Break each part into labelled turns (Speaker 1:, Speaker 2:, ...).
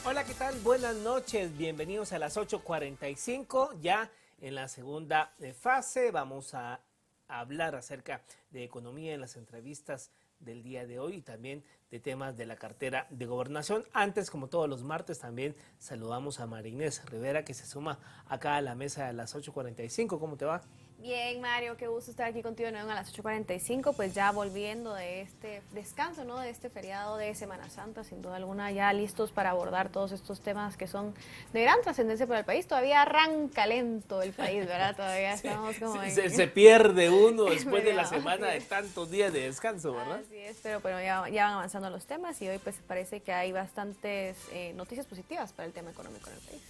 Speaker 1: Hola, ¿qué tal? Buenas noches, bienvenidos a las 8:45, ya en la segunda fase. Vamos a hablar acerca de economía en las entrevistas del día de hoy y también de temas de la cartera de gobernación. Antes, como todos los martes, también saludamos a María Inés Rivera, que se suma acá a la mesa de las 8:45. ¿Cómo te va?
Speaker 2: Bien, Mario, qué gusto estar aquí contigo de nuevo a las 8:45, pues ya volviendo de este descanso, ¿no? De este feriado de Semana Santa, sin duda alguna, ya listos para abordar todos estos temas que son de gran trascendencia para el país. Todavía arranca lento el país, ¿verdad? Todavía
Speaker 1: Se,
Speaker 2: estamos como
Speaker 1: se
Speaker 2: en
Speaker 1: pierde uno después de la
Speaker 2: feriado,
Speaker 1: semana de tantos días de descanso, ¿verdad?
Speaker 2: así es, pero bueno, ya van avanzando los temas y hoy pues parece que hay bastantes noticias positivas para el tema económico en el país.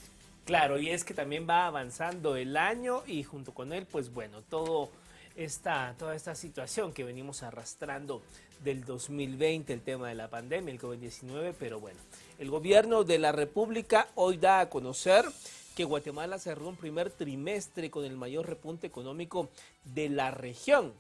Speaker 1: Claro, y es que también va avanzando el año y junto con él, pues bueno, toda esta situación que venimos arrastrando del 2020, el tema de la pandemia, el COVID-19, pero bueno, el gobierno de la República hoy da a conocer que Guatemala cerró un primer trimestre con el mayor repunte económico de la región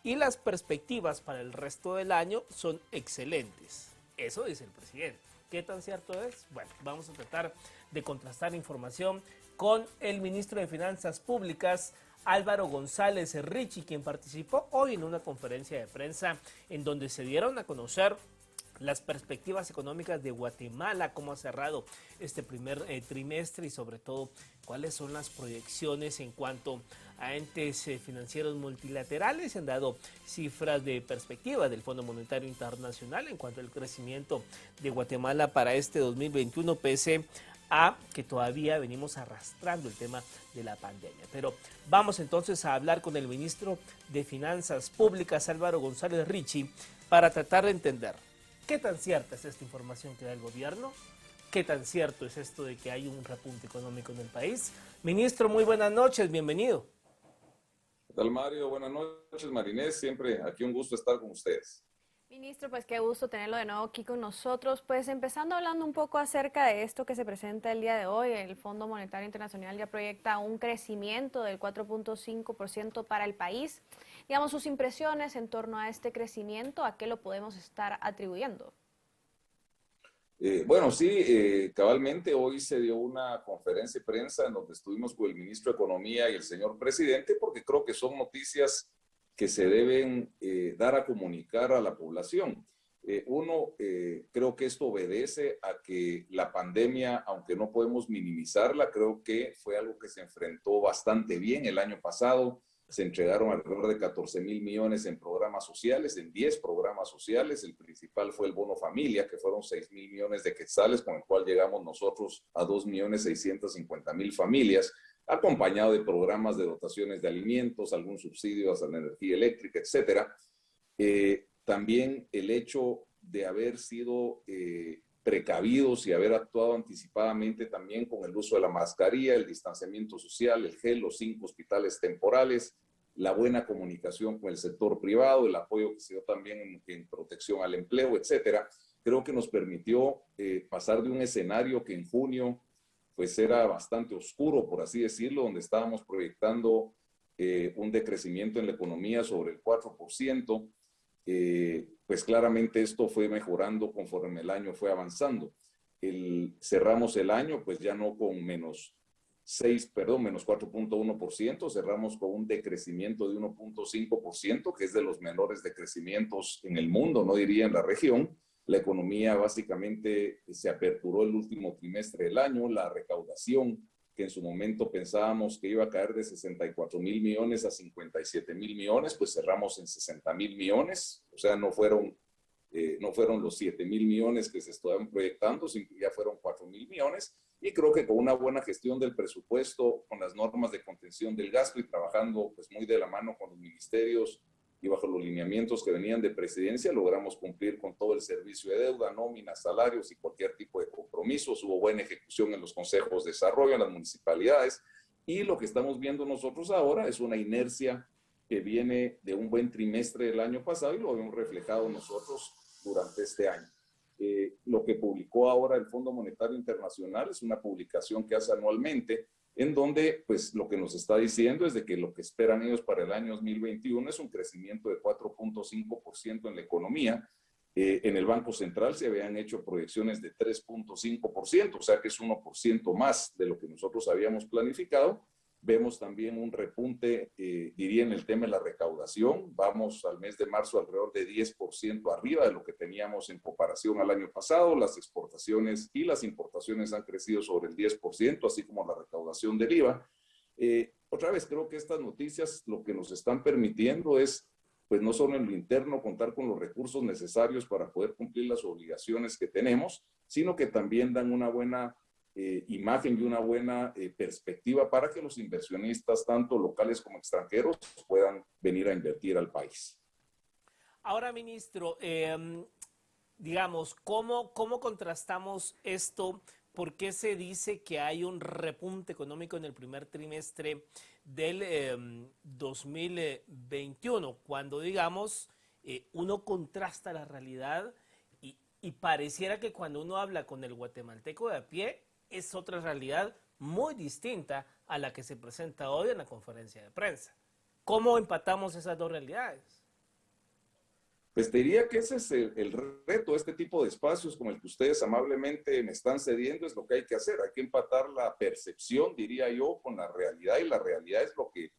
Speaker 1: y las perspectivas para el resto del año son excelentes. Eso dice el presidente. ¿Qué tan cierto es? Bueno, vamos a tratar de contrastar información con el ministro de Finanzas Públicas, Álvaro González Richie, quien participó hoy en una conferencia de prensa en donde se dieron a conocer las perspectivas económicas de Guatemala, cómo ha cerrado este primer trimestre y sobre todo cuáles son las proyecciones en cuanto a entes financieros multilaterales. Se han dado cifras de perspectiva del Fondo Monetario Internacional en cuanto al crecimiento de Guatemala para este 2021, pese a que todavía venimos arrastrando el tema de la pandemia. Pero vamos entonces a hablar con el ministro de Finanzas Públicas, Álvaro González Richie, para tratar de entender qué tan cierta es esta información que da el gobierno, qué tan cierto es esto de que hay un repunte económico en el país. Ministro, muy buenas noches, bienvenido.
Speaker 3: ¿Qué tal, Mario? Buenas noches, Marinés. Siempre aquí un gusto estar con ustedes.
Speaker 2: Ministro, pues qué gusto tenerlo de nuevo aquí con nosotros. Pues empezando hablando un poco acerca de esto que se presenta el día de hoy, el Fondo Monetario Internacional ya proyecta un crecimiento del 4.5% para el país. Digamos, sus impresiones en torno a este crecimiento, ¿a qué lo podemos estar atribuyendo?
Speaker 3: Bueno, sí, cabalmente hoy se dio una conferencia de prensa en donde estuvimos con el ministro de Economía y el señor presidente, porque creo que son noticias que se deben dar a comunicar a la población. Creo que esto obedece a que la pandemia, aunque no podemos minimizarla, creo que fue algo que se enfrentó bastante bien el año pasado. Se entregaron alrededor de 14,000 millones en programas sociales, en 10 programas sociales. El principal fue el bono familia, que fueron 6,000 millones de quetzales, con el cual llegamos nosotros a 2,650,000 familias, acompañado de programas de dotaciones de alimentos, algún subsidio a la energía eléctrica, etcétera. También el hecho de haber sido precavidos y haber actuado anticipadamente también con el uso de la mascarilla, el distanciamiento social, el gel, los 5 hospitales temporales, la buena comunicación con el sector privado, el apoyo que se dio también en protección al empleo, etcétera, creo que nos permitió pasar de un escenario que en junio pues era bastante oscuro, por así decirlo, donde estábamos proyectando un decrecimiento en la economía sobre el 4%. Pues claramente esto fue mejorando conforme el año fue avanzando. Cerramos el año pues ya no con menos 4.1%, cerramos con un decrecimiento de 1.5%, que es de los menores decrecimientos en el mundo, no diría en la región. La economía básicamente se aperturó el último trimestre del año, la recaudación que en su momento pensábamos que iba a caer de 64,000 millones a 57,000 millones, pues cerramos en 60,000 millones, o sea, no fueron los 7,000 millones que se estaban proyectando, ya fueron 4,000 millones, y creo que con una buena gestión del presupuesto, con las normas de contención del gasto y trabajando pues muy de la mano con los ministerios y bajo los lineamientos que venían de presidencia, logramos cumplir con todo el servicio de deuda, nóminas, salarios y cualquier tipo de compromisos. Hubo buena ejecución en los consejos de desarrollo, en las municipalidades, y lo que estamos viendo nosotros ahora es una inercia que viene de un buen trimestre del año pasado y lo hemos reflejado nosotros durante este año. Lo que publicó ahora el Fondo Monetario Internacional es una publicación que hace anualmente, en donde pues lo que nos está diciendo es de que lo que esperan ellos para el año 2021 es un crecimiento de 4.5% en la economía, En el Banco Central se habían hecho proyecciones de 3.5%, o sea que es 1% más de lo que nosotros habíamos planificado. Vemos también un repunte, diría, en el tema de la recaudación. Vamos al mes de marzo alrededor de 10% arriba de lo que teníamos en comparación al año pasado. Las exportaciones y las importaciones han crecido sobre el 10%, así como la recaudación del IVA. Otra vez, creo que estas noticias lo que nos están permitiendo es, pues no solo en lo interno, contar con los recursos necesarios para poder cumplir las obligaciones que tenemos, sino que también dan una buena imagen y una buena perspectiva para que los inversionistas, tanto locales como extranjeros, puedan venir a invertir al país.
Speaker 1: Ahora, ministro, digamos, ¿cómo contrastamos esto? ¿Por qué se dice que hay un repunte económico en el primer trimestre del 2021? Cuando, digamos, uno contrasta la realidad y pareciera que cuando uno habla con el guatemalteco de a pie, es otra realidad muy distinta a la que se presenta hoy en la conferencia de prensa. ¿Cómo empatamos esas dos realidades?
Speaker 3: Pues te diría que ese es el reto, este tipo de espacios como el que ustedes amablemente me están cediendo, es lo que hay que hacer. Hay que empatar la percepción, diría yo, con la realidad, y la realidad es lo que,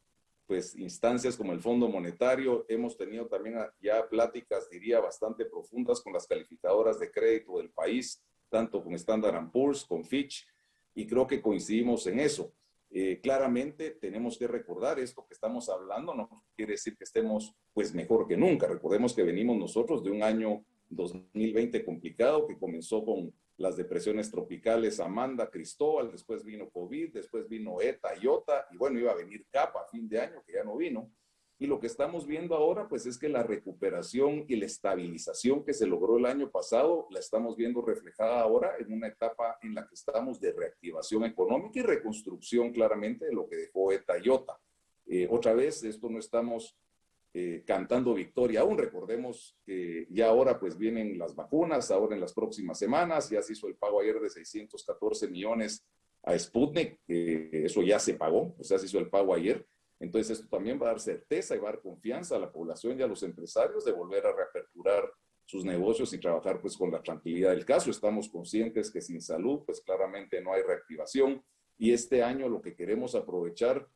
Speaker 3: pues, instancias como el Fondo Monetario, hemos tenido también ya pláticas, diría, bastante profundas con las calificadoras de crédito del país, tanto con Standard & Poor's, con Fitch, y creo que coincidimos en eso. Claramente tenemos que recordar esto que estamos hablando, no quiere decir que estemos pues mejor que nunca. Recordemos que venimos nosotros de un año 2020 complicado que comenzó con las depresiones tropicales Amanda, Cristóbal, después vino COVID, después vino ETA, IOTA, y bueno, iba a venir CAPA a fin de año, que ya no vino. Y lo que estamos viendo ahora, pues es que la recuperación y la estabilización que se logró el año pasado, la estamos viendo reflejada ahora en una etapa en la que estamos de reactivación económica y reconstrucción claramente de lo que dejó ETA y IOTA. Otra vez, esto no estamos cantando victoria aún. Recordemos que ya ahora pues vienen las vacunas, ahora en las próximas semanas, ya se hizo el pago ayer de 614 millones a Sputnik, eso ya se pagó, o sea, se hizo el pago ayer. Entonces esto también va a dar certeza y va a dar confianza a la población y a los empresarios de volver a reaperturar sus negocios y trabajar pues con la tranquilidad del caso. Estamos conscientes que sin salud pues claramente no hay reactivación, y este año lo que queremos aprovechar,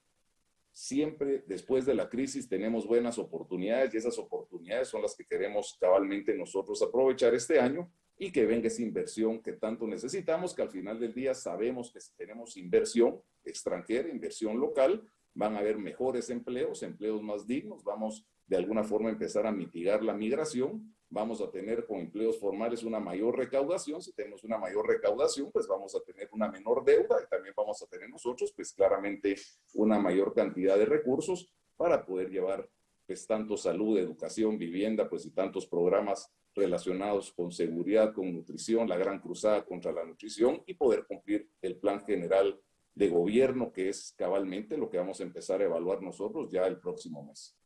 Speaker 3: siempre después de la crisis tenemos buenas oportunidades, y esas oportunidades son las que queremos cabalmente nosotros aprovechar este año, y que venga esa inversión que tanto necesitamos, que al final del día sabemos que si tenemos inversión extranjera, inversión local, van a haber mejores empleos, empleos más dignos, vamos de alguna forma a empezar a mitigar la migración, vamos a tener con empleos formales una mayor recaudación. Si tenemos una mayor recaudación, pues vamos a tener una menor deuda, y también vamos a tener nosotros pues claramente una mayor cantidad de recursos para poder llevar pues tanto salud, educación, vivienda, pues y tantos programas relacionados con seguridad, con nutrición, la gran cruzada contra la nutrición, y poder cumplir el plan general de gobierno, que es cabalmente lo que vamos a empezar a evaluar nosotros ya el próximo mes.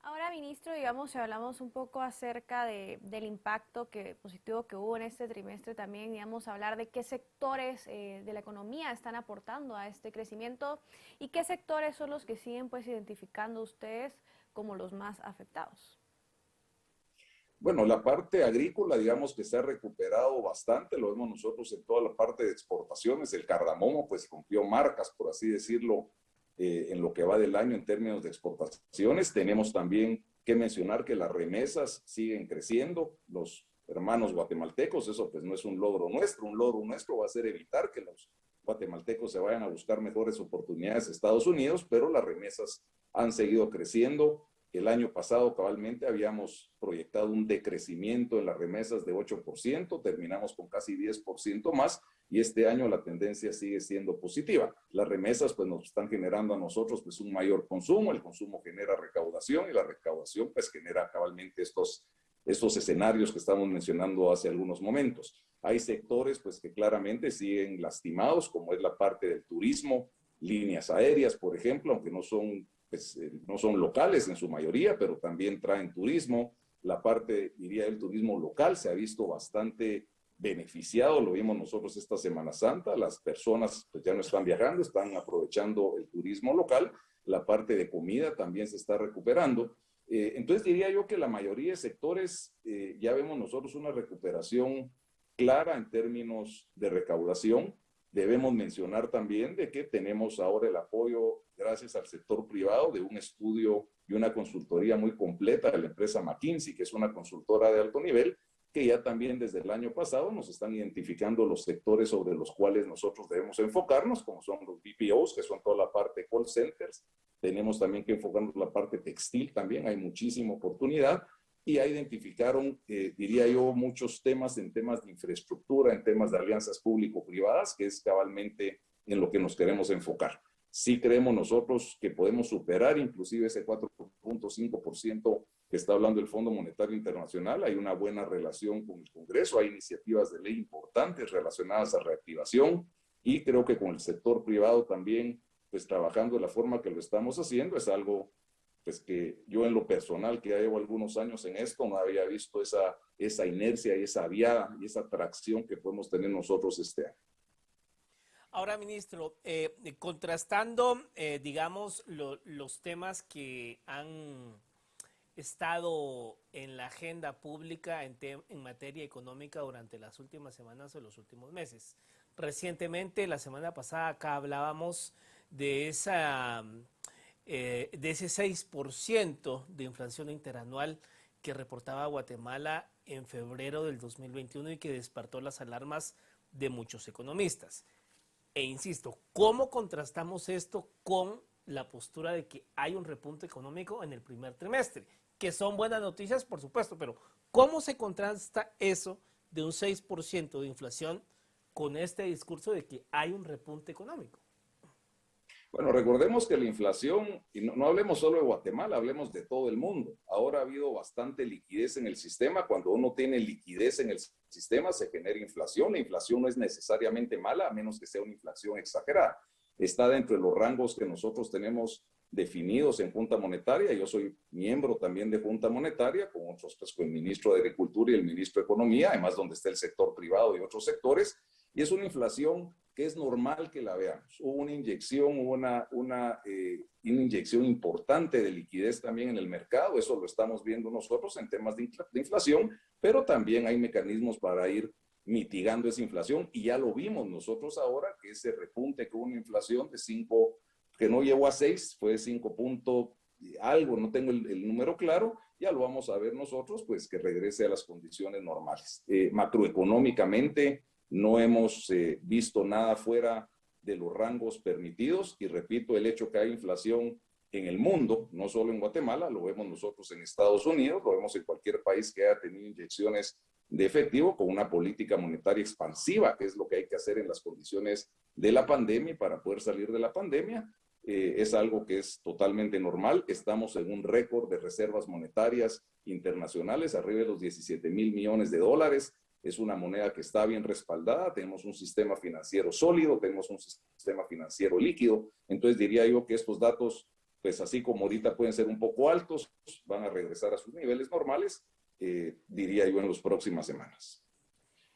Speaker 2: Ahora, ministro, digamos, si hablamos un poco acerca del impacto positivo que hubo en este trimestre, también, digamos, hablar de qué sectores de la economía están aportando a este crecimiento y qué sectores son los que siguen pues identificando ustedes como los más afectados.
Speaker 3: Bueno, la parte agrícola, digamos que se ha recuperado bastante, lo vemos nosotros en toda la parte de exportaciones. El cardamomo, pues rompió marcas, por así decirlo, en lo que va del año en términos de exportaciones. Tenemos también que mencionar que las remesas siguen creciendo, los hermanos guatemaltecos, eso pues no es un logro nuestro va a ser evitar que los guatemaltecos se vayan a buscar mejores oportunidades a Estados Unidos, pero las remesas han seguido creciendo. El año pasado cabalmente habíamos proyectado un decrecimiento en las remesas de 8%, terminamos con casi 10% más, y este año la tendencia sigue siendo positiva. Las remesas pues nos están generando a nosotros pues un mayor consumo, el consumo genera recaudación, y la recaudación pues genera cabalmente estos escenarios que estamos mencionando hace algunos momentos. Hay sectores pues que claramente siguen lastimados, como es la parte del turismo, líneas aéreas, por ejemplo, aunque no son locales en su mayoría, pero también traen turismo. La parte, diría, del turismo local se ha visto bastante beneficiado, lo vimos nosotros esta Semana Santa, las personas pues ya no están viajando, están aprovechando el turismo local. La parte de comida también se está recuperando. Entonces diría yo que la mayoría de sectores ya vemos nosotros una recuperación clara en términos de recaudación. Debemos mencionar también de que tenemos ahora el apoyo, gracias al sector privado, de un estudio y una consultoría muy completa de la empresa McKinsey, que es una consultora de alto nivel, que ya también desde el año pasado nos están identificando los sectores sobre los cuales nosotros debemos enfocarnos, como son los BPOs, que son toda la parte de call centers. Tenemos también que enfocarnos en la parte textil también, hay muchísima oportunidad. Y ya identificaron, diría yo, muchos temas en temas de infraestructura, en temas de alianzas público-privadas, que es cabalmente en lo que nos queremos enfocar. Sí creemos nosotros que podemos superar inclusive ese 4.5% que está hablando el Fondo Monetario Internacional. Hay una buena relación con el Congreso, hay iniciativas de ley importantes relacionadas a reactivación y creo que con el sector privado también, pues trabajando de la forma que lo estamos haciendo, es algo pues que yo en lo personal, que ya llevo algunos años en esto, no había visto esa inercia y esa viada y esa tracción que podemos tener nosotros este año.
Speaker 1: Ahora, ministro, contrastando, digamos, los temas que han estado en la agenda pública en materia económica durante las últimas semanas o los últimos meses. Recientemente, la semana pasada, acá hablábamos de ese 6% de inflación interanual que reportaba Guatemala en febrero del 2021 y que despertó las alarmas de muchos economistas. E insisto, ¿cómo contrastamos esto con la postura de que hay un repunte económico en el primer trimestre? Que son buenas noticias, por supuesto, pero ¿cómo se contrasta eso de un 6% de inflación con este discurso de que hay un repunte económico?
Speaker 3: Bueno, recordemos que la inflación, y no hablemos solo de Guatemala, hablemos de todo el mundo. Ahora ha habido bastante liquidez en el sistema. Cuando uno tiene liquidez en el sistema, se genera inflación. La inflación no es necesariamente mala, a menos que sea una inflación exagerada. Está dentro de los rangos que nosotros tenemos definidos en Junta Monetaria. Yo soy miembro también de Junta Monetaria, con otros, pues, con el ministro de Agricultura y el ministro de Economía, además donde está el sector privado y otros sectores. Y es una inflación que es normal que la veamos. Hubo una inyección, una inyección importante de liquidez también en el mercado, eso lo estamos viendo nosotros en temas de inflación, pero también hay mecanismos para ir mitigando esa inflación y ya lo vimos nosotros ahora, que ese repunte con una inflación de 5, que no llegó a 6, fue 5 punto algo, no tengo el número claro, ya lo vamos a ver nosotros, pues que regrese a las condiciones normales. Macroeconómicamente, no hemos visto nada fuera de los rangos permitidos y repito, el hecho que hay inflación en el mundo, no solo en Guatemala, lo vemos nosotros en Estados Unidos, lo vemos en cualquier país que haya tenido inyecciones de efectivo con una política monetaria expansiva, que es lo que hay que hacer en las condiciones de la pandemia y para poder salir de la pandemia. Es algo que es totalmente normal. Estamos en un récord de reservas monetarias internacionales, arriba de los 17,000 millones de dólares. Es una moneda que está bien respaldada, tenemos un sistema financiero sólido, tenemos un sistema financiero líquido. Entonces diría yo que estos datos, pues así como ahorita pueden ser un poco altos, van a regresar a sus niveles normales, diría yo en las próximas semanas.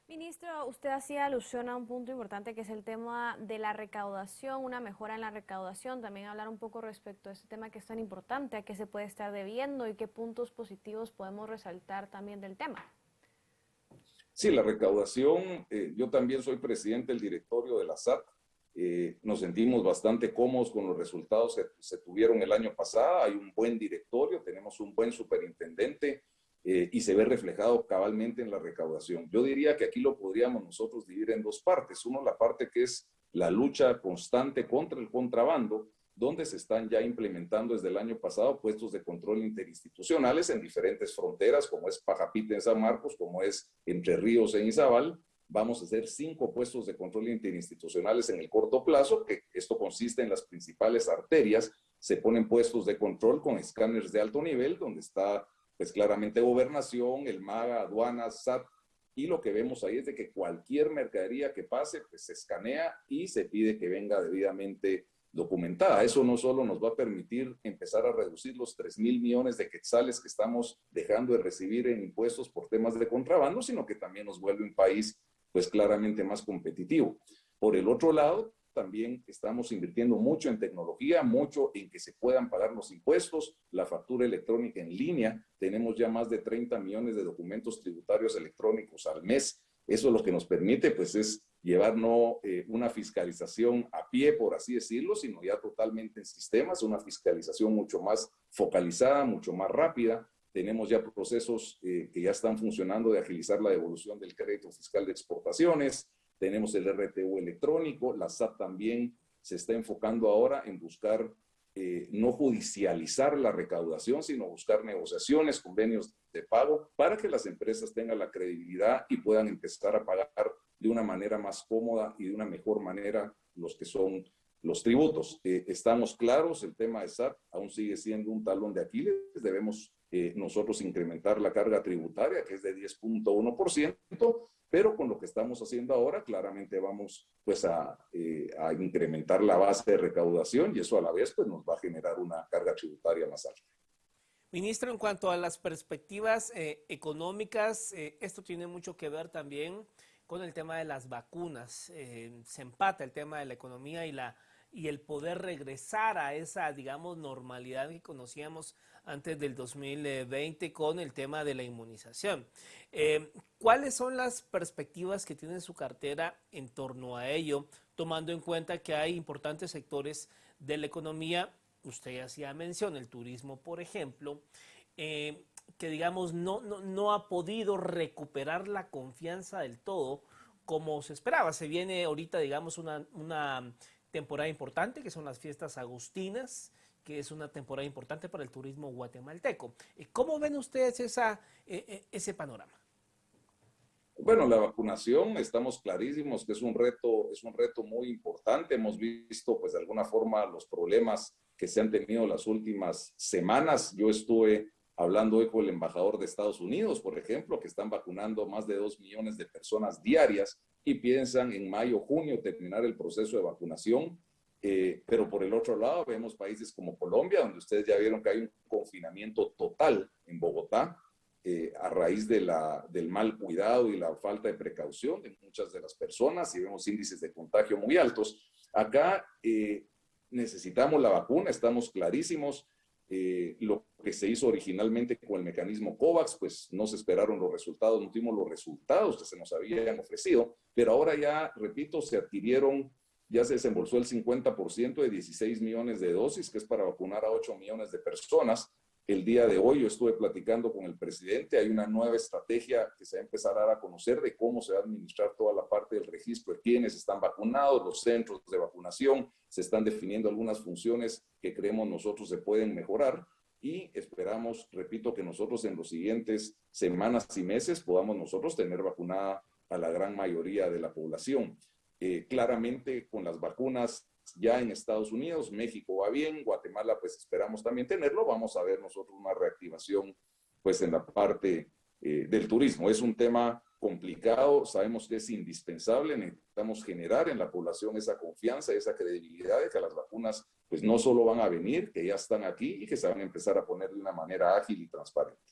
Speaker 2: Ministro, usted hacía alusión a un punto importante que es el tema de la recaudación, una mejora en la recaudación, también hablar un poco respecto a este tema que es tan importante, a qué se puede estar debiendo y qué puntos positivos podemos resaltar también del tema.
Speaker 3: Sí, la recaudación, yo también soy presidente del directorio de la SAT, nos sentimos bastante cómodos con los resultados que se tuvieron el año pasado, hay un buen directorio, tenemos un buen superintendente y se ve reflejado cabalmente en la recaudación. Yo diría que aquí lo podríamos nosotros dividir en dos partes, uno la parte que es la lucha constante contra el contrabando, donde se están ya implementando desde el año pasado puestos de control interinstitucionales en diferentes fronteras, como es Pajapita en San Marcos, como es Entre Ríos en Izabal. Vamos a hacer 5 puestos de control interinstitucionales en el corto plazo, que esto consiste en las principales arterias. Se ponen puestos de control con escáneres de alto nivel, donde está pues claramente Gobernación, el MAGA, aduanas, SAT, y lo que vemos ahí es de que cualquier mercadería que pase, pues se escanea y se pide que venga debidamente documentada. Eso no solo nos va a permitir empezar a reducir los 3,000 millones de quetzales que estamos dejando de recibir en impuestos por temas de contrabando, sino que también nos vuelve un país pues claramente más competitivo. Por el otro lado, también estamos invirtiendo mucho en tecnología, mucho en que se puedan pagar los impuestos, la factura electrónica en línea. Tenemos ya más de 30 millones de documentos tributarios electrónicos al mes. Eso lo que nos permite, pues, es llevar no una fiscalización a pie, por así decirlo, sino ya totalmente en sistemas, una fiscalización mucho más focalizada, mucho más rápida. Tenemos ya procesos que ya están funcionando de agilizar la devolución del crédito fiscal de exportaciones. Tenemos el RTU electrónico. La SAT también se está enfocando ahora en buscar no judicializar la recaudación, sino buscar negociaciones, convenios de pago para que las empresas tengan la credibilidad y puedan empezar a pagar de una manera más cómoda y de una mejor manera los que son los tributos. Estamos claros, el tema de SAT aún sigue siendo un talón de Aquiles. Debemos nosotros incrementar la carga tributaria, que es de 10.1%, pero con lo que estamos haciendo ahora, claramente vamos pues a incrementar la base de recaudación y eso a la vez pues nos va a generar una carga tributaria más alta.
Speaker 1: Ministro, en cuanto a las perspectivas económicas, esto tiene mucho que ver también con el tema de las vacunas. Se empata el tema de la economía y el poder regresar a esa, digamos, normalidad que conocíamos antes del 2020 con el tema de la inmunización. ¿Cuáles son las perspectivas que tiene su cartera en torno a ello, tomando en cuenta que hay importantes sectores de la economía? Usted hacía mención, el turismo, por ejemplo, que digamos no ha podido recuperar la confianza del todo como se esperaba. Se viene ahorita, digamos, una temporada importante, que son las fiestas agustinas, que es una temporada importante para el turismo guatemalteco. ¿Cómo ven ustedes ese panorama?
Speaker 3: Bueno, la vacunación, estamos clarísimos que es un reto muy importante. Hemos visto, pues, de alguna forma los problemas que se han tenido las últimas semanas. Yo estuve hablando hoy con el embajador de Estados Unidos, por ejemplo, que están vacunando más de 2 millones de personas diarias y piensan en mayo, junio terminar el proceso de vacunación. Pero por el otro lado vemos países como Colombia, donde ustedes ya vieron que hay un confinamiento total en Bogotá, a raíz del mal cuidado y la falta de precaución de muchas de las personas, y vemos índices de contagio muy altos. Acá necesitamos la vacuna, estamos clarísimos. Lo que se hizo originalmente con el mecanismo COVAX, pues no se esperaron los resultados, no tuvimos los resultados que se nos habían ofrecido, pero ahora ya, repito, ya se desembolsó el 50% de 16 millones de dosis, que es para vacunar a 8 millones de personas. El día de hoy yo estuve platicando con el presidente, hay una nueva estrategia que se va a empezar a dar a conocer de cómo se va a administrar toda la parte del registro de quienes están vacunados, los centros de vacunación, se están definiendo algunas funciones que creemos nosotros se pueden mejorar y esperamos, repito, que nosotros en los siguientes semanas y meses podamos nosotros tener vacunada a la gran mayoría de la población. Claramente con las vacunas ya en Estados Unidos, México va bien, Guatemala pues esperamos también tenerlo, vamos a ver nosotros una reactivación pues en la parte del turismo. Es un tema complicado, sabemos que es indispensable, necesitamos generar en la población esa confianza, esa credibilidad de que las vacunas pues no solo van a venir, que ya están aquí y que se van a empezar a poner de una manera ágil y transparente.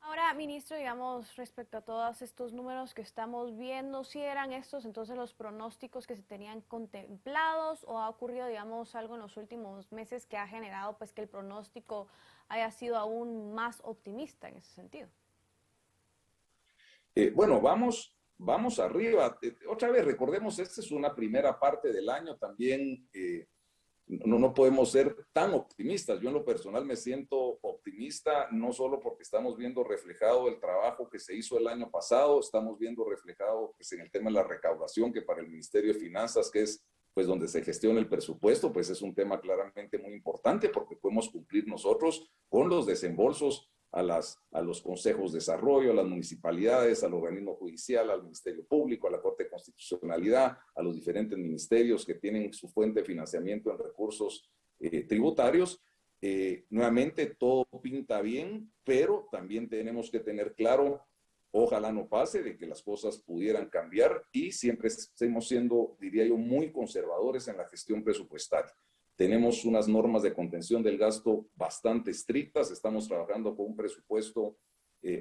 Speaker 2: Ahora, ministro, digamos, respecto a todos estos números que estamos viendo, ¿si eran estos entonces los pronósticos que se tenían contemplados o ha ocurrido, digamos, algo en los últimos meses que ha generado pues que el pronóstico haya sido aún más optimista en ese sentido?
Speaker 3: Bueno, vamos arriba. Otra vez, recordemos, esta es una primera parte del año también. No podemos ser tan optimistas. Yo en lo personal me siento optimista, no solo porque estamos viendo reflejado el trabajo que se hizo el año pasado, estamos viendo reflejado pues, en el tema de la recaudación, que para el Ministerio de Finanzas, que es pues donde se gestiona el presupuesto, pues es un tema claramente muy importante porque podemos cumplir nosotros con los desembolsos a los consejos de desarrollo, a las municipalidades, al organismo judicial, al Ministerio Público, a la Corte de Constitucionalidad, a los diferentes ministerios que tienen su fuente de financiamiento en recursos tributarios. Nuevamente, todo pinta bien, pero también tenemos que tener claro, ojalá no pase, de que las cosas pudieran cambiar y siempre estemos siendo, diría yo, muy conservadores en la gestión presupuestaria. Tenemos unas normas de contención del gasto bastante estrictas, estamos trabajando con un presupuesto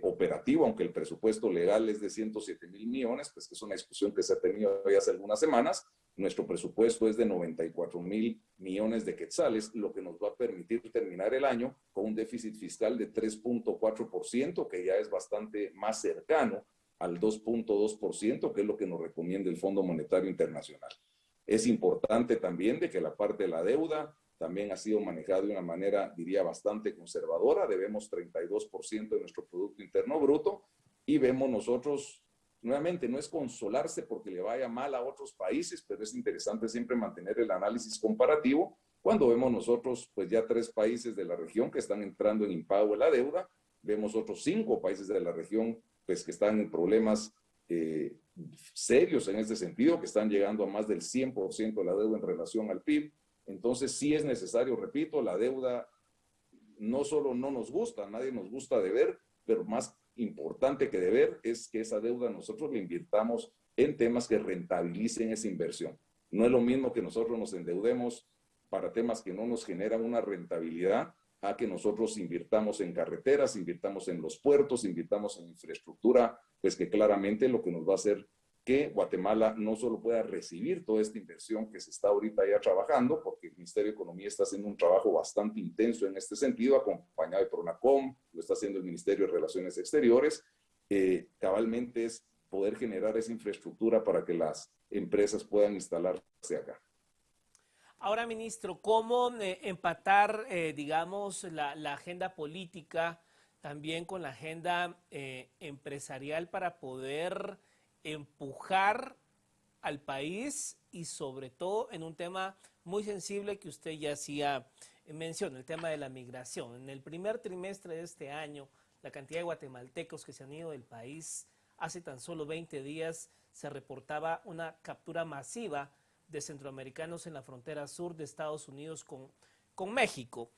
Speaker 3: operativo, aunque el presupuesto legal es de 107,000 millones, pues que es una discusión que se ha tenido ya hace algunas semanas. Nuestro presupuesto es de 94,000 millones de quetzales, lo que nos va a permitir terminar el año con un déficit fiscal de 3.4%, que ya es bastante más cercano al 2.2%, que es lo que nos recomienda el Fondo Monetario Internacional. Es importante también de que la parte de la deuda también ha sido manejada de una manera, diría, bastante conservadora. Debemos 32% de nuestro Producto Interno Bruto y vemos nosotros, nuevamente, no es consolarse porque le vaya mal a otros países, pero es interesante siempre mantener el análisis comparativo cuando vemos nosotros, pues ya 3 países de la región que están entrando en impago de la deuda, vemos otros 5 países de la región pues que están en problemas serios en este sentido, que están llegando a más del 100% de la deuda en relación al PIB. Entonces sí es necesario, repito, la deuda no solo no nos gusta, a nadie nos gusta deber, pero más importante que deber es que esa deuda nosotros la invirtamos en temas que rentabilicen esa inversión. No es lo mismo que nosotros nos endeudemos para temas que no nos generan una rentabilidad, a que nosotros invirtamos en carreteras, invirtamos en los puertos, invirtamos en infraestructura, pues que claramente lo que nos va a hacer que Guatemala no solo pueda recibir toda esta inversión que se está ahorita ya trabajando, porque el Ministerio de Economía está haciendo un trabajo bastante intenso en este sentido, acompañado de Pronacom, lo está haciendo el Ministerio de Relaciones Exteriores, cabalmente es poder generar esa infraestructura para que las empresas puedan instalarse acá.
Speaker 1: Ahora, ministro, ¿cómo empatar, digamos, la agenda política también con la agenda empresarial para poder empujar al país y sobre todo en un tema muy sensible que usted ya hacía mención, el tema de la migración? En el primer trimestre de este año, la cantidad de guatemaltecos que se han ido del país, hace tan solo 20 días se reportaba una captura masiva de centroamericanos en la frontera sur de Estados Unidos con México.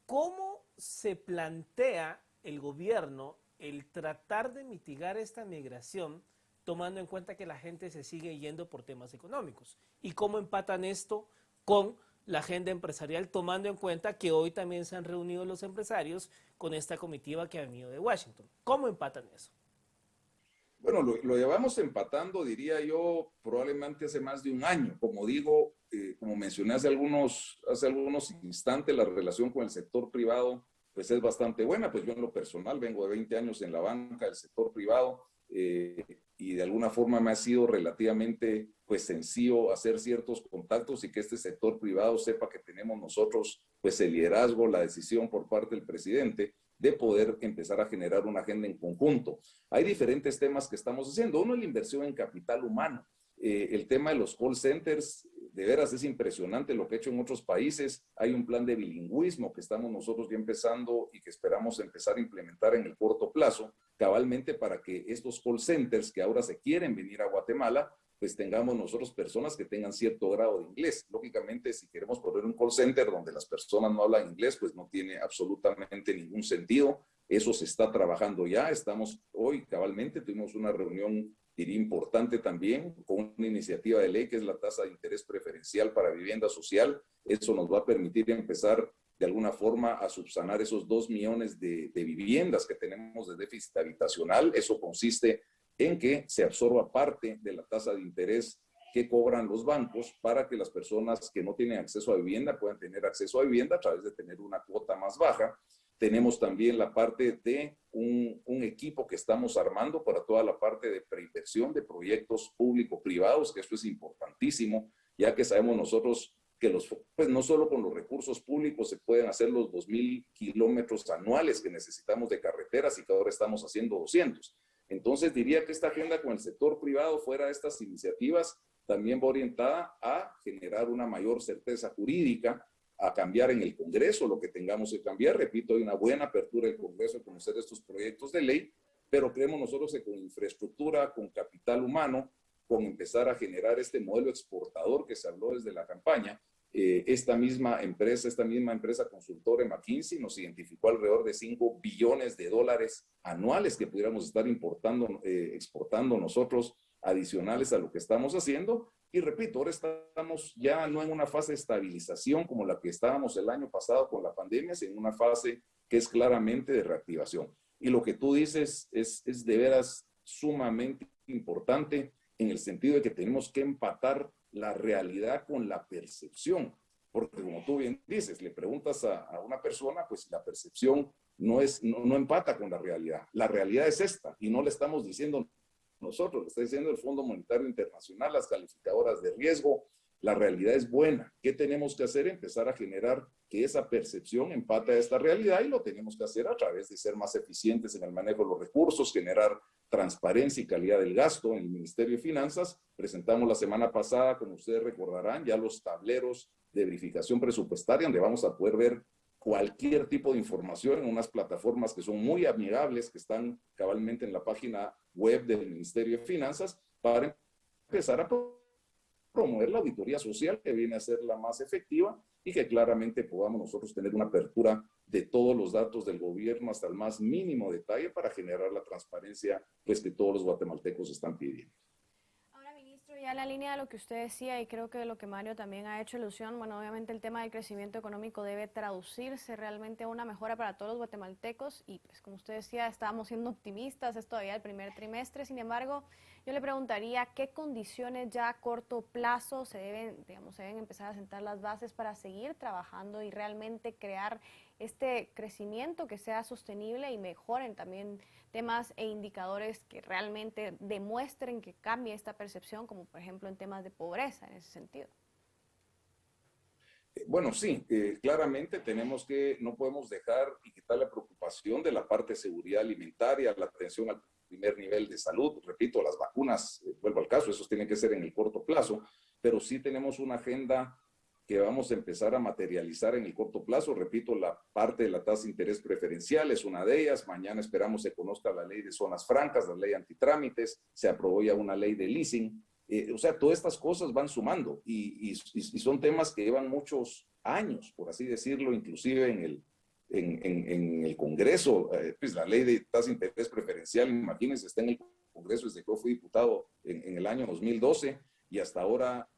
Speaker 1: ¿Cómo se plantea el gobierno el tratar de mitigar esta migración, tomando en cuenta que la gente se sigue yendo por temas económicos? ¿Y cómo empatan esto con la agenda empresarial, tomando en cuenta que hoy también se han reunido los empresarios con esta comitiva que ha venido de Washington? ¿Cómo empatan eso?
Speaker 3: Bueno, lo llevamos empatando, diría yo, probablemente hace más de un año. Como digo, como mencioné hace algunos instantes, la relación con el sector privado pues es bastante buena. Pues yo en lo personal vengo de 20 años en la banca del sector privado y de alguna forma me ha sido relativamente pues sencillo hacer ciertos contactos y que este sector privado sepa que tenemos nosotros pues el liderazgo, la decisión por parte del presidente de poder empezar a generar una agenda en conjunto. Hay diferentes temas que estamos haciendo. Uno es la inversión en capital humano. El tema de los call centers, de veras es impresionante lo que he hecho en otros países. Hay un plan de bilingüismo que estamos nosotros ya empezando y que esperamos empezar a implementar en el corto plazo, cabalmente para que estos call centers que ahora se quieren venir a Guatemala, pues tengamos nosotros personas que tengan cierto grado de inglés. Lógicamente, si queremos poner un call center donde las personas no hablan inglés, pues no tiene absolutamente ningún sentido. Eso se está trabajando ya. Estamos hoy, cabalmente, tuvimos una reunión, diría, importante también, con una iniciativa de ley que es la tasa de interés preferencial para vivienda social. Eso nos va a permitir empezar de alguna forma a subsanar esos 2 millones de viviendas que tenemos de déficit habitacional. Eso consiste en que se absorba parte de la tasa de interés que cobran los bancos para que las personas que no tienen acceso a vivienda puedan tener acceso a vivienda a través de tener una cuota más baja. Tenemos también la parte de un equipo que estamos armando para toda la parte de preinversión de proyectos público-privados, que esto es importantísimo, ya que sabemos nosotros que pues no solo con los recursos públicos se pueden hacer los 2,000 kilómetros anuales que necesitamos de carreteras y que ahora estamos haciendo 200. Entonces diría que esta agenda con el sector privado fuera de estas iniciativas también va orientada a generar una mayor certeza jurídica, a cambiar en el Congreso lo que tengamos que cambiar. Repito, hay una buena apertura del Congreso a conocer estos proyectos de ley, pero creemos nosotros que con infraestructura, con capital humano, con empezar a generar este modelo exportador que se habló desde la campaña, esta misma empresa consultora McKinsey nos identificó alrededor de 5 billones de dólares anuales que pudiéramos estar exportando nosotros adicionales a lo que estamos haciendo. Y repito, ahora estamos ya no en una fase de estabilización como la que estábamos el año pasado con la pandemia, sino en una fase que es claramente de reactivación. Y lo que tú dices es de veras sumamente importante en el sentido de que tenemos que empatar la realidad con la percepción. Porque como tú bien dices, le preguntas a una persona, pues la percepción no empata con la realidad. La realidad es esta y no le estamos diciendo nosotros, lo está diciendo el Fondo Monetario Internacional, las calificadoras de riesgo. La realidad es buena. ¿Qué tenemos que hacer? Empezar a generar que esa percepción empate a esta realidad y lo tenemos que hacer a través de ser más eficientes en el manejo de los recursos, generar transparencia y calidad del gasto. En el Ministerio de Finanzas presentamos la semana pasada, como ustedes recordarán, ya los tableros de verificación presupuestaria, donde vamos a poder ver cualquier tipo de información en unas plataformas que son muy amigables, que están cabalmente en la página web del Ministerio de Finanzas, para empezar a promover la auditoría social, que viene a ser la más efectiva, y que claramente podamos nosotros tener una apertura de todos los datos del gobierno hasta el más mínimo detalle para generar la transparencia pues, que todos los guatemaltecos están pidiendo.
Speaker 2: Ahora, ministro, ya en la línea de lo que usted decía, y creo que lo que Mario también ha hecho alusión, bueno, obviamente el tema del crecimiento económico debe traducirse realmente a una mejora para todos los guatemaltecos, y pues como usted decía, estábamos siendo optimistas, es todavía el primer trimestre. Sin embargo, yo le preguntaría qué condiciones ya a corto plazo se deben empezar a sentar las bases para seguir trabajando y realmente crear este crecimiento que sea sostenible y mejoren también temas e indicadores que realmente demuestren que cambie esta percepción, como por ejemplo en temas de pobreza en ese sentido.
Speaker 3: Bueno, sí, claramente no podemos dejar y quitar la preocupación de la parte de seguridad alimentaria, la atención al primer nivel de salud. Repito, las vacunas, vuelvo al caso, esos tienen que ser en el corto plazo, pero sí tenemos una agenda que vamos a empezar a materializar en el corto plazo. Repito, la parte de la tasa de interés preferencial es una de ellas. Mañana esperamos se conozca la ley de zonas francas, la ley antitrámites, se aprobó ya una ley de leasing. O sea, todas estas cosas van sumando y son temas que llevan muchos años, por así decirlo, inclusive en el Congreso. Pues la ley de tasa de interés preferencial, imagínense, está en el Congreso desde que yo fui diputado en el año 2012 y hasta ahora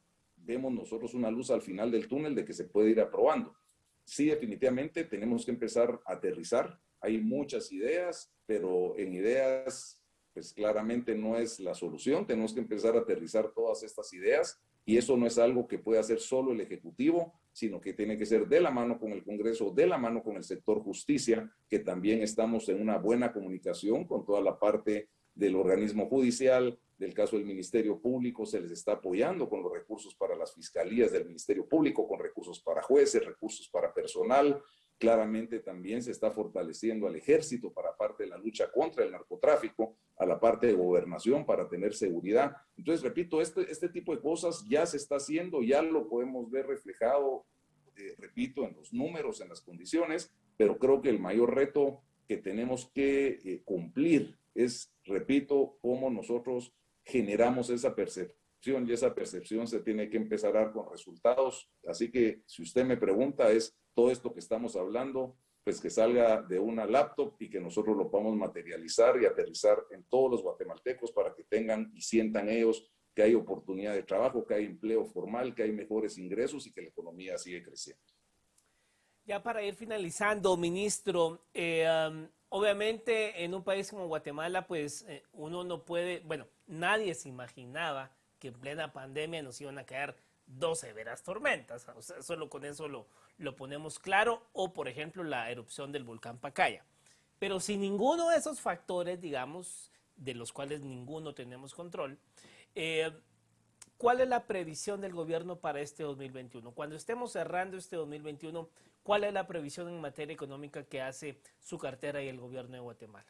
Speaker 3: vemos nosotros una luz al final del túnel de que se puede ir aprobando. Sí, definitivamente tenemos que empezar a aterrizar. Hay muchas ideas, pero en ideas, pues claramente no es la solución. Tenemos que empezar a aterrizar todas estas ideas y eso no es algo que pueda hacer solo el Ejecutivo, sino que tiene que ser de la mano con el Congreso, de la mano con el sector justicia, que también estamos en una buena comunicación con toda la parte del organismo judicial. Del caso del Ministerio Público, se les está apoyando con los recursos para las fiscalías del Ministerio Público, con recursos para jueces, recursos para personal. Claramente también se está fortaleciendo al ejército para parte de la lucha contra el narcotráfico, a la parte de gobernación para tener seguridad. Entonces, repito, este tipo de cosas ya se está haciendo, ya lo podemos ver reflejado, repito, en los números, en las condiciones, pero creo que el mayor reto que tenemos que cumplir es, repito, cómo nosotros generamos esa percepción y esa percepción se tiene que empezar a dar con resultados. Así que si usted me pregunta, es todo esto que estamos hablando, pues que salga de una laptop y que nosotros lo podamos materializar y aterrizar en todos los guatemaltecos para que tengan y sientan ellos que hay oportunidad de trabajo, que hay empleo formal, que hay mejores ingresos y que la economía sigue creciendo.
Speaker 1: Ya para ir finalizando, ministro, obviamente en un país como Guatemala, pues uno no puede, bueno, nadie se imaginaba que en plena pandemia nos iban a caer 2 severas tormentas. O sea, solo con eso lo ponemos claro. O, por ejemplo, la erupción del volcán Pacaya. Pero sin ninguno de esos factores, digamos, de los cuales ninguno tenemos control, ¿cuál es la previsión del gobierno para este 2021? Cuando estemos cerrando este 2021, ¿cuál es la previsión en materia económica que hace su cartera y el gobierno de Guatemala?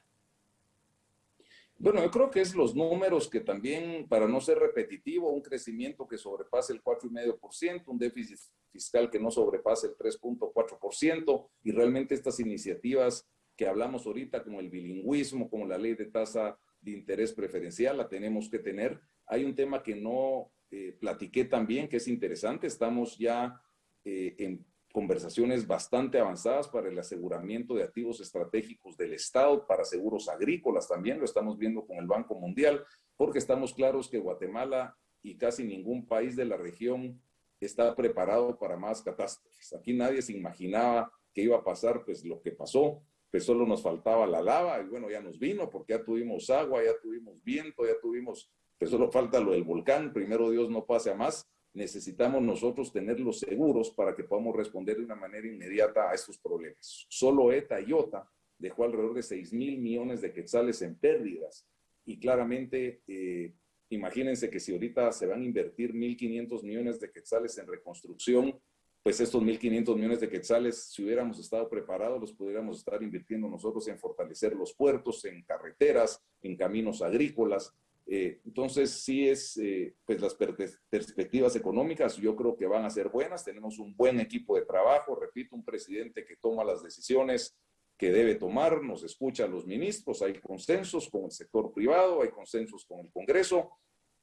Speaker 3: Bueno, yo creo que es los números que también, para no ser repetitivo, un crecimiento que sobrepase el 4,5%, un déficit fiscal que no sobrepase el 3,4%, y realmente estas iniciativas que hablamos ahorita, como el bilingüismo, como la ley de tasa de interés preferencial, la tenemos que tener. Hay un tema que no platiqué también, que es interesante. Estamos ya en conversaciones bastante avanzadas para el aseguramiento de activos estratégicos del Estado, para seguros agrícolas también, lo estamos viendo con el Banco Mundial, porque estamos claros que Guatemala y casi ningún país de la región está preparado para más catástrofes. Aquí nadie se imaginaba que iba a pasar pues lo que pasó. pues solo nos faltaba la lava, y bueno, ya nos vino, porque ya tuvimos agua, ya tuvimos viento, ya tuvimos, pues solo falta lo del volcán, primero Dios no pase a más. Necesitamos nosotros tenerlos seguros para que podamos responder de una manera inmediata a estos problemas. Solo ETA y OTA dejó alrededor de 6,000 millones de quetzales en pérdidas, y claramente, imagínense que si ahorita se van a invertir 1.500 millones de quetzales en reconstrucción, pues estos 1.500 millones de quetzales, si hubiéramos estado preparados, los pudiéramos estar invirtiendo nosotros en fortalecer los puertos, en carreteras, en caminos agrícolas. Entonces, sí es, pues las perspectivas económicas yo creo que van a ser buenas. Tenemos un buen equipo de trabajo, repito, un presidente que toma las decisiones que debe tomar, nos escucha a los ministros, hay consensos con el sector privado, hay consensos con el Congreso.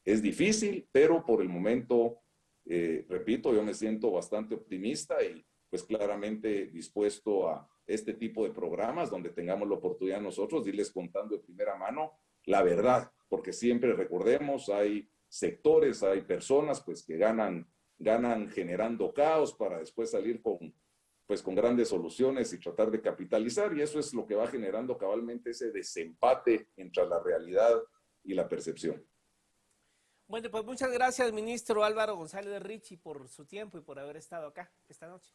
Speaker 3: Es difícil, pero por el momento, repito, yo me siento bastante optimista y pues claramente dispuesto a este tipo de programas donde tengamos la oportunidad nosotros de irles contando de primera mano la verdad, porque siempre recordemos, hay sectores, hay personas pues que ganan generando caos para después salir con grandes soluciones y tratar de capitalizar, y eso es lo que va generando cabalmente ese desempate entre la realidad y la percepción.
Speaker 1: Bueno, pues muchas gracias, ministro Álvaro González Richie, por su tiempo y por haber estado acá esta noche.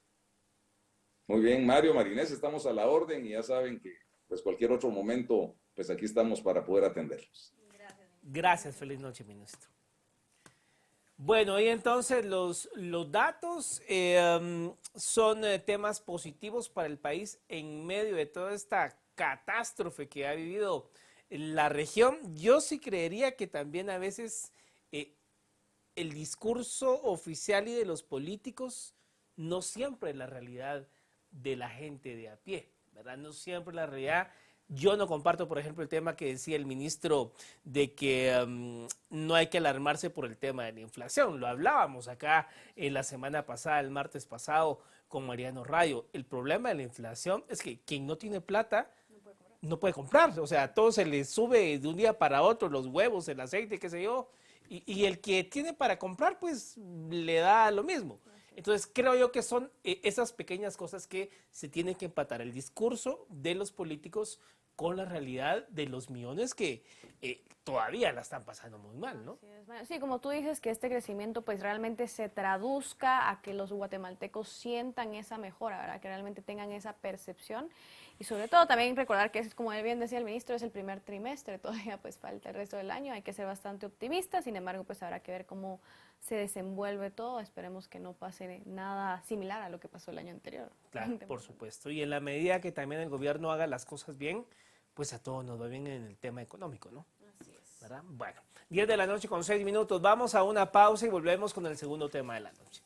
Speaker 3: Muy bien, Mario, Marinés, estamos a la orden y ya saben que pues cualquier otro momento, pues aquí estamos para poder atenderlos.
Speaker 1: Gracias, feliz noche, ministro. Bueno, y entonces los datos son temas positivos para el país en medio de toda esta catástrofe que ha vivido la región. Yo sí creería que también a veces el discurso oficial y de los políticos no siempre es la realidad de la gente de a pie, ¿verdad? No siempre la realidad. Yo no comparto, por ejemplo, el tema que decía el ministro de que no hay que alarmarse por el tema de la inflación. Lo hablábamos acá en la semana pasada, el martes pasado, con Mariano Rayo. El problema de la inflación es que quien no tiene plata no puede comprar. O sea, todo se le sube de un día para otro, los huevos, el aceite, qué sé yo. Y el que tiene para comprar, pues le da lo mismo. Entonces, creo yo que son esas pequeñas cosas que se tienen que empatar. El discurso de los políticos con la realidad de los millones que todavía la están pasando muy mal, ¿no?
Speaker 2: Sí, como tú dices, que este crecimiento pues realmente se traduzca a que los guatemaltecos sientan esa mejora, ¿verdad? Que realmente tengan esa percepción. Y sobre todo también recordar que, es, como bien decía el ministro, es el primer trimestre, todavía pues falta el resto del año, hay que ser bastante optimistas, sin embargo pues habrá que ver cómo se desenvuelve todo, esperemos que no pase nada similar a lo que pasó el año anterior.
Speaker 1: Claro, por supuesto, y en la medida que también el gobierno haga las cosas bien, pues a todos nos va bien en el tema económico, ¿no?
Speaker 2: Así es.
Speaker 1: ¿Verdad? Bueno, 10 de la noche con 6 minutos, vamos a una pausa y volvemos con el segundo tema de la noche.